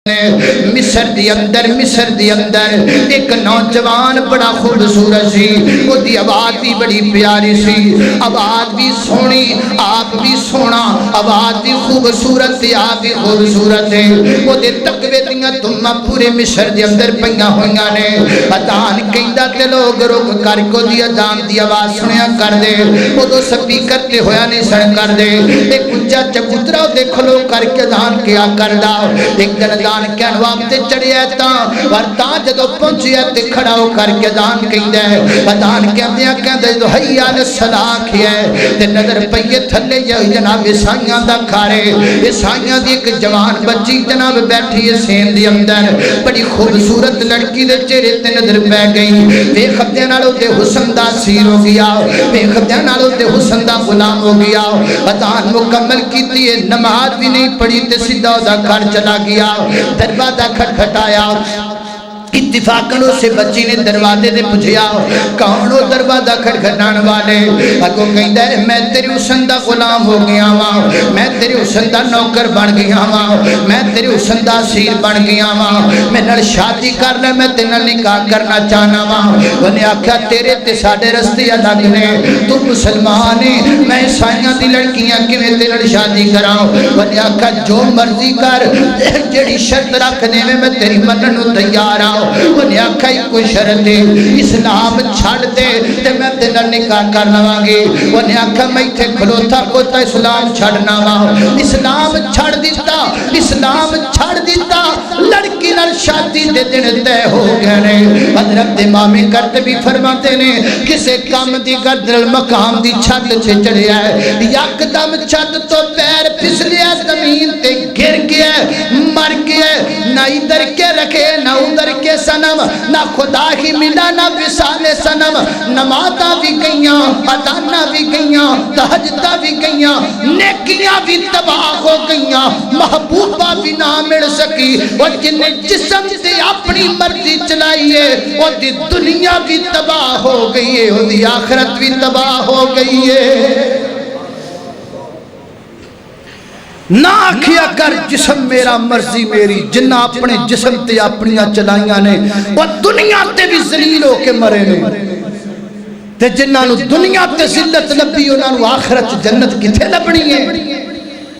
مصر دی اندر ایک نوجوان بڑا خوبصورت سی، وہ دی آواز بھی بڑی پیاری سی، آواز بھی سونی، آپ بھی سونا، آواز بھی خوبصورت تھی، آپ بھی خوبصورت ہے۔ وہ دے تقوی دیاں تمہ پورے مصر دی اندر پنگا ہوئیاں نے، اذان کہندا تے لوگ رک کر کو دی اذان دی آواز سنیا کر دے، وہ دو سپیکر تے ہویا نہیں سن کر دے، ایک کچھا چبوترہ دے کھلو کر کے اذان کیا کر دا، ایک دن اذان کہن وقت چڑھیا تاں ورطان جدو پہنچیا تے کھڑا ہو کر کے اذان کہندہ ہے، اذان کہندیا کہندہ ہے حی علی الصلاۃ کیا ہے تے نظر پئیے تھلے جناب عیسائیاں دا کھارے، عیسائیاں دی ایک جوان بچی جناب بیٹھی ہے سین دی اندر، بڑی خوبصورت لڑکی دے چہرے تے نظر پہ گئی، بے خبدے نالو دے حسن دا سیر ہو گیا، بے خبدے نالو دے حسن دا غلام ہو گیا، اذان مکمل کیتی ہے، نماز بھی نہیں پڑھی تے سیدھا دا گھر چلا گیا، دروازہ کھٹکھٹایا، اتفاقاً اسے بچی نے دروازے دے پوچھیا کون ہو دروازہ کھٹکھٹان والے، اگوں کہندا ہے میں تیری حسن دا غلام ہو گیا ہاں، میں تیری حسن دا نوکر بن گیا ہاں، میں تیری حسن دا اسیر بن گیا ہاں، میں نال شادی کر لے، میں تیرے نال نکاح کرنا چاہنا ہاں۔ انہیں آکھیا تیرے تے ساڈے رستے الگ نے، تو مسلمان ہے، میں عیسائیاں دی لڑکیاں کیویں تیرے نال شادی کراں؟ انہیں آکھیا جو مرضی کر، جڑی شرط رکھ دے میں تیری منن نوں تیار ہاں۔ انہیں آکھا ہی کوئی شرط ہے، اسلام چھڑ دے تے میں تیرا نکاح کر لواں گی۔ انہیں آکھا میں اتھے کھلوتا کوتا اسلام چھڑنا وا، اسلام چھڑ دیتا، اسلام چھڑ دیتا، لڑکی نال شادی دے دن تے ہو گئے نے۔ حضرت امام قرطبی فرماتے نے کسے کام دی گردل مقام دی چھت سے چڑھیا ہے، یک دم چھت تو پیر پھسلیا زمین تے گر گیا، مر گیا، نہ ادھر کے رکھے نہ ادھر کے سنم، نہ خدا ہی ملا نہ وصال سنم، نمازاں بھی گئیاں، اذاناں بھی گئیاں، تہجداں بھی گئیاں، نیکیاں بھی تباہ ہو گئیاں، محبوبہ بھی نہ مل سکی، اور جن جسم سے اپنی مرضی چلائیے اور دی دنیا بھی تباہ ہو گئی ہے، اور دی آخرت بھی تباہ ہو گئی ہے۔ نہ آکھیا کر جسم میرا مرضی میری، جنہ اپنے جسم تے اپنیاں چلائیاں نے وہ دنیا تے بھی ذلیل ہو کے مرے نے، تے جنہ نو دنیا تے ذلت لبی انہاں نو آخرت جنت کتھے لبنی ہے؟